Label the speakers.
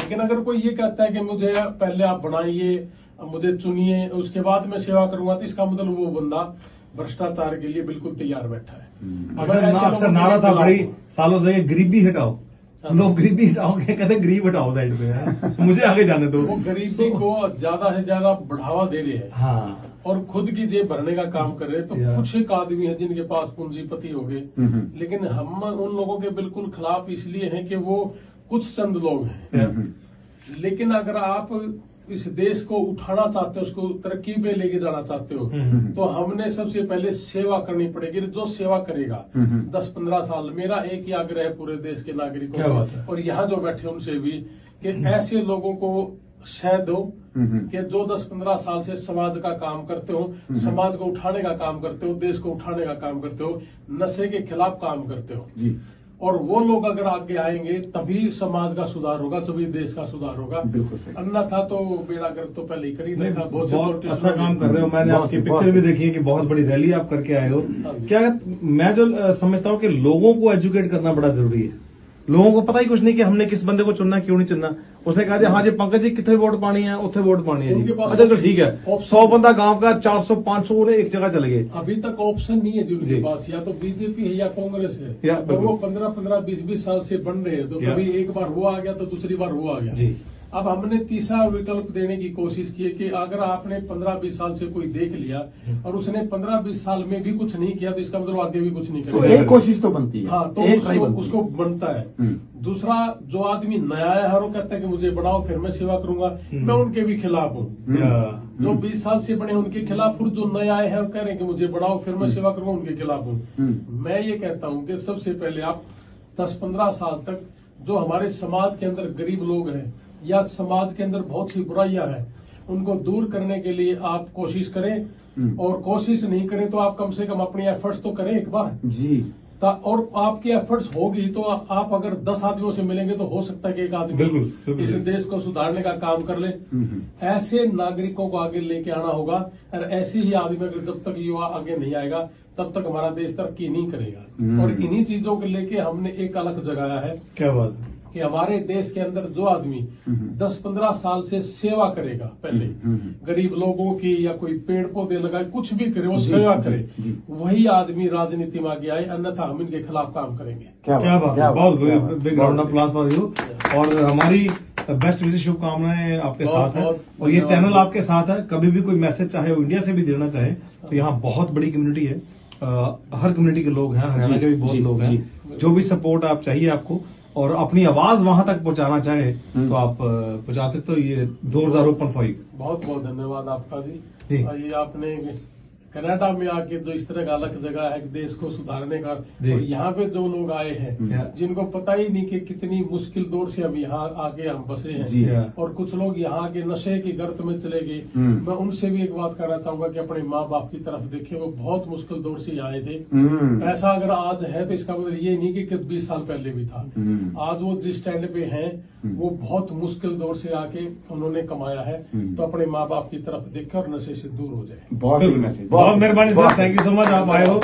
Speaker 1: लेकिन अगर कोई ये कहता है कि मुझे पहले आप बनाइए, मुझे चुनिए, उसके बाद मैं सेवा करूंगा, तो इसका मतलब वो बंदा भ्रष्टाचार के लिए बिल्कुल तैयार बैठा है।
Speaker 2: अक्सर नारा था बड़ी सालों से, गरीबी हटाओ, लोग गरीबी हटाओ कहते गरीब हटाओ साइड पे मुझे आगे जाने दो।
Speaker 1: वो गरीबी को ज्यादा से ज्यादा बढ़ावा दे रहे हैं।
Speaker 2: हाँ,
Speaker 1: और खुद की जेब भरने का काम कर रहे हैं। तो कुछ एक आदमी है जिनके पास पूंजीपति हो गए, लेकिन हम उन लोगों के बिल्कुल खिलाफ इसलिए हैं कि वो कुछ चंद लोग हैं। लेकिन अगर आप इस देश को उठाना चाहते हो, उसको तरक्की पे लेके जाना चाहते हो, तो हमने सबसे पहले सेवा करनी पड़ेगी। जो सेवा करेगा 10-15 साल, मेरा एक ही आग्रह है पूरे देश के नागरिकों को और यहाँ जो बैठे उनसे भी, कि ऐसे लोगों को शह दो कि जो 10-15 साल से समाज का काम करते हो, समाज को उठाने का काम करते हो, देश को उठाने का काम करते हो, नशे के खिलाफ काम करते हो। और वो लोग अगर आगे आएंगे तभी समाज का सुधार होगा, तभी देश का सुधार होगा। अन्यथा तो बेड़ा गर्क तो पहले ही कर ही देखा।
Speaker 2: बहुत अच्छा काम कर रहे हो। मैंने आपकी पिक्चर भी देखी है कि बहुत बड़ी रैली आप करके आए हो। क्या मैं जो समझता हूँ कि लोगों को एजुकेट करना बड़ा जरूरी है। लोगों को पता ही कुछ नहीं कि हमने किस बंदे को चुनना, क्यों नहीं चुनना। उसने कहा जी हाँ जी पंकज जी कितने वोट पानी है, उत्थे वोट पानी है जी। अच्छा तो ठीक है, 100 बंदा गांव का 400-500 एक जगह चले गए।
Speaker 1: अभी तक ऑप्शन नहीं है जी उनके पास, या तो बीजेपी है या कांग्रेस है। और वो 15-15, 20-20 साल से बन रहे हैं। तो कभी एक बार वो आ गया तो दूसरी बार वो आ गया। अब हमने तीसरा विकल्प देने की कोशिश की है कि अगर आपने 15-20 साल से कोई देख लिया और उसने 15-20 साल में भी कुछ नहीं किया, तो इसका मतलब आगे भी कुछ नहीं करेगा।
Speaker 3: तो एक कोशिश तो बनती है।
Speaker 1: हाँ, तो उसको बनता है। दूसरा, जो आदमी नया है वो कहता है कि मुझे बढ़ाओ फिर मैं सेवा करूंगा, मैं उनके भी खिलाफ हूँ। जो 20 साल से बने उनके खिलाफ, फिर जो नए आए हैं और कह रहे हैं कि मुझे बढ़ाओ फिर मैं सेवा करूंगा, उनके खिलाफ हूँ। मैं ये कहता हूँ कि सबसे पहले आप 10-15 साल तक जो हमारे समाज के अंदर गरीब लोग हैं या समाज के अंदर बहुत सी बुराइयां हैं, उनको दूर करने के लिए आप कोशिश करें। और कोशिश नहीं करें तो आप कम से कम अपनी एफर्ट्स तो करें एक बार
Speaker 3: जी।
Speaker 1: और आपकी एफर्ट्स होगी तो आप अगर 10 आदमियों से मिलेंगे तो हो सकता है कि एक आदमी इस देश को सुधारने का काम कर ले। ऐसे नागरिकों को आगे लेके आना होगा। और ऐसे ही आदमी अगर जब तक युवा आगे नहीं आएगा तब तक हमारा देश तरक्की नहीं करेगा। और इन्हीं चीजों को लेके हमने एक अलग जगाया है।
Speaker 2: क्या बात है
Speaker 1: कि हमारे देश के अंदर जो आदमी 10-15 साल से सेवा करेगा, पहले गरीब लोगों की या कोई पेड़ पौधे लगाए, कुछ भी करे, वो सेवा करे, वही आदमी राजनीति में आगे आए। अन्यथा हम इनके खिलाफ काम करेंगे।
Speaker 2: क्या बात है, बहुत big round of applause for you. और हमारी बेस्ट विशेष शुभकामनाएं आपके साथ है। और ये चैनल आपके साथ है। कभी भी कोई मैसेज चाहे वो इंडिया से भी देना चाहे तो यहाँ बहुत बड़ी कम्युनिटी है। हर कम्युनिटी के लोग हैं, हरियाणा के भी बहुत लोग हैं। जो भी सपोर्ट आप चाहिए आपको और अपनी आवाज वहां तक पहुंचाना चाहे तो आप पहुंचा सकते हो। ये doors are open for you.
Speaker 1: बहुत बहुत धन्यवाद आपका जी। ये आपने कनाडा में आके जो इस तरह का अलग जगह है देश को सुधारने का, और यहाँ पे जो लोग आए हैं जिनको पता ही नहीं कि कितनी मुश्किल दौर से हम यहाँ आके हम बसे हैं, और कुछ लोग यहाँ के नशे की गर्त में चले गए। मैं उनसे भी एक बात कहना चाहूंगा कि अपने माँ बाप की तरफ देखें, वो बहुत मुश्किल दौर से आए थे। ऐसा अगर आज है तो इसका मतलब ये नहीं कि 20 साल पहले भी था। आज वो जिस स्टैंड पे हैं वो बहुत मुश्किल दौर से आके उन्होंने कमाया है। तो अपने माँ बाप की तरफ देखकर नशे से दूर हो जाए।
Speaker 3: बहुत
Speaker 2: मेहरबानी sir, thank you so much, आप आए हो।